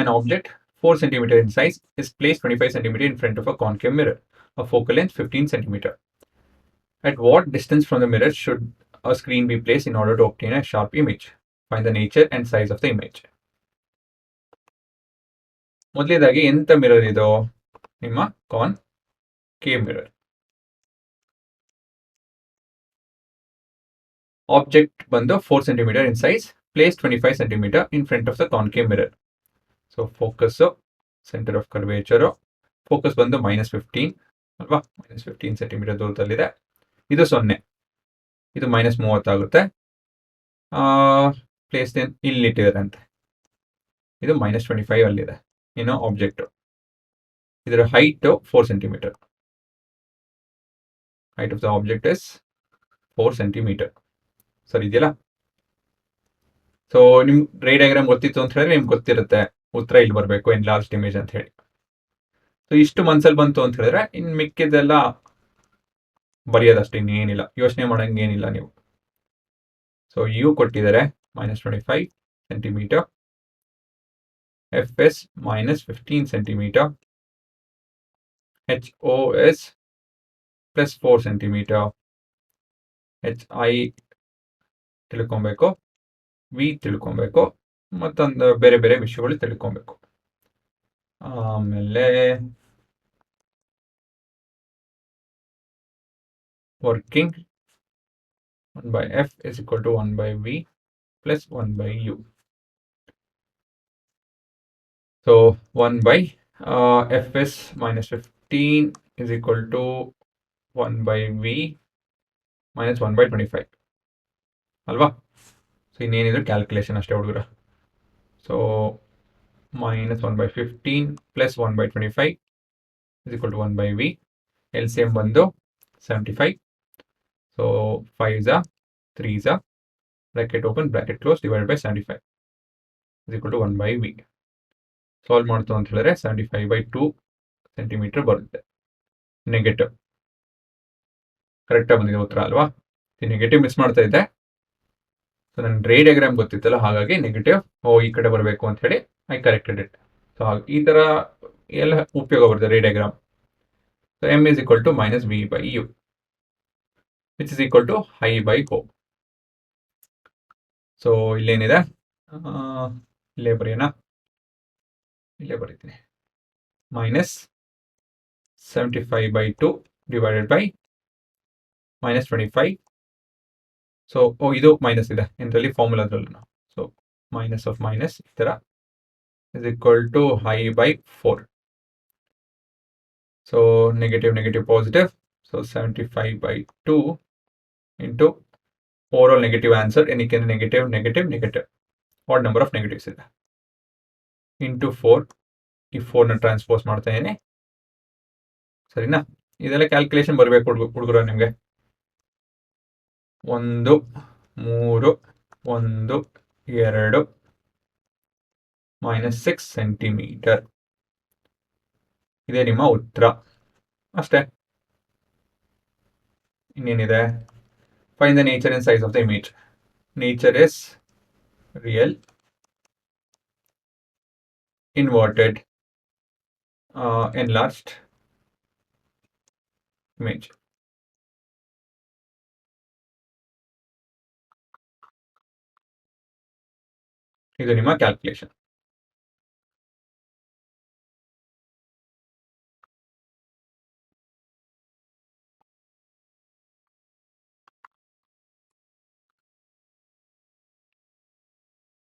an object 4 centimeter in size is placed 25 centimeter in front of a concave mirror, a focal length 15 centimeter. At what distance from the mirror should a screen be placed in order to obtain a sharp image? Find the nature and size of the image. ಮೊದಲನೇದಾಗಿ ಎಂತ mirror ಇದು? ನಿಮ್ಮ concave mirror. Object ಬಂದು 4 centimeter in size, placed 25 centimeter in front of the concave mirror. So focus, centre of curvature, focus ಬಂದು -15 ಅಲ್ವಾ, -15 centimetre ದೂರದಲ್ಲಿದೆ. ಇದು 0, ಇದು -30 ಆಗುತ್ತೆ. ಪ್ಲೇಸ್ ಇಲ್ಲಿಟ್ಟಿದ್ದಾರೆ ಅಂತೆ, ಇದು -25 ಅಲ್ಲಿದೆ ಏನೋ ಆಬ್ಜೆಕ್ಟ್. ಇದರ height 4 centimeter. Height of the object is 4 centimeter. ಸರಿ ಇದೆಯಲ್ಲ? ಸೊ ನಿಮ್ ರೇ ಡಯಾಗ್ರಾಮ್ ಗೊತ್ತಿತ್ತು ಅಂತ ಹೇಳಿದ್ರೆ ನಿಮ್ಗೆ ಗೊತ್ತಿರುತ್ತೆ ಉತ್ತರ ಇಲ್ಲಿ ಬರಬೇಕು, ಎನ್ಲಾರ್ಜ್ಡ್ ಇಮೇಜ್ ಅಂತ ಹೇಳಿ. ಸೊ ಇಷ್ಟು ಮನ್ಸಲ್ಲಿ ಬಂತು ಅಂತ ಹೇಳಿದ್ರೆ ಇನ್ನು ಮಿಕ್ಕಿದೆಲ್ಲ ಬರೆಯೋದಷ್ಟೇ, ಇನ್ನೇನಿಲ್ಲ, ಯೋಚನೆ ಮಾಡಂಗೇನಿಲ್ಲ ನೀವು. ಸೊ ಯು ಕೊಟ್ಟಿದ್ದಾರೆ -25 centimeter, f is -15 centimeter, h o is +4 centimeter, h i ತಿಳ್ಕೊಬೇಕು, ವಿ ತಿಳ್ಕೊಬೇಕು, ಮತ್ತೊಂದು ಬೇರೆ ಬೇರೆ ವಿಷಯಗಳು ತಿಳ್ಕೊಬೇಕು. ಆಮೇಲೆ working 1/f is equal to 1/v plus 1/u. So 1/fs -15 is equal to 1/v minus 1/25 ಅಲ್ವಾ? ಸೊ ಇನ್ನೇನಿದ್ರು ಕ್ಯಾಲ್ಕುಲೇಷನ್ ಅಷ್ಟೇ ಹುಡುಗರ. So -1/15 plus 1/25 is equal to 1/v. LCM ಬಂದು 75. So 5s are 3s are bracket open bracket close divided by 75 is equal to 1/v. Solve ಮಾಡ್ತು ಅಂತ ಹೇಳಿದ್ರೆ 75/2 centimeter ಬರುತ್ತೆ. Negative ಕರೆಕ್ಟಾಗಿ ಬಂದಿದೆ ಉತ್ತರ ಅಲ್ವಾ? ನೆಗೆಟಿವ್ ಮಿಸ್ ಮಾಡ್ತಾ ಇದ್ದೆ. ಸೊ ನನ್ನ ರೇ ಡಯಾಗ್ರಾಮ್ ಗೊತ್ತಿತ್ತಲ್ಲ, ಹಾಗಾಗಿ ನೆಗೆಟಿವ್ ಈ ಕಡೆ ಬರಬೇಕು ಅಂತ ಹೇಳಿ ಐ ಕರೆಕ್ಟೆಡ್ ಇಟ್. ಸೊ ಈ ತರ ಎಲ್ಲ ಉಪಯೋಗ ಬರುತ್ತೆ ray diagram. So m is equal to -v/u which is equal to I/O. So ಇಲ್ಲೇನಿದೆ, ಇಲ್ಲೇ ಬರೆಯೋಣ, ಇಲ್ಲೇ ಬರೀತೀನಿ, -75/2 divided by -25. ಸೊ ಇದು ಮೈನಸ್ ಇದೆ ಇದರಲ್ಲಿ, ಫಾರ್ಮುಲಾದ್ರಲ್ಲೂ. ಸೊ ಮೈನಸ್ ಆಫ್ ಮೈನಸ್ ಈ ಥರ is equal to I/4. So negative positive. So 75/2 into over negative answer. ಏನಕ್ಕೆ negative odd number of negatives ಇದೆ, ಇಂಟು 4. ಈ 4ನ ಟ್ರಾನ್ಸ್ಪೋಸ್ ಮಾಡ್ತಾ ಇದ್ದೀನಿ, ಸರಿನಾ? ಇದೆಲ್ಲ ಕ್ಯಾಲ್ಕುಲೇಷನ್ ಬರಬೇಕು ಹುಡುಗರು ನಿಮಗೆ. 1 3 1 2 -6 centimeter. ಇದೇ ನಿಮ್ಮ ಉತ್ತರ ಅಷ್ಟೇ. ಇನ್ನೇನಿದೆ? Find the nature and size of the image. Nature is real, inverted, enlarged image. ಇದು ನಿಮ್ಮ ಕ್ಯಾಲ್ಕುಲೇಷನ್.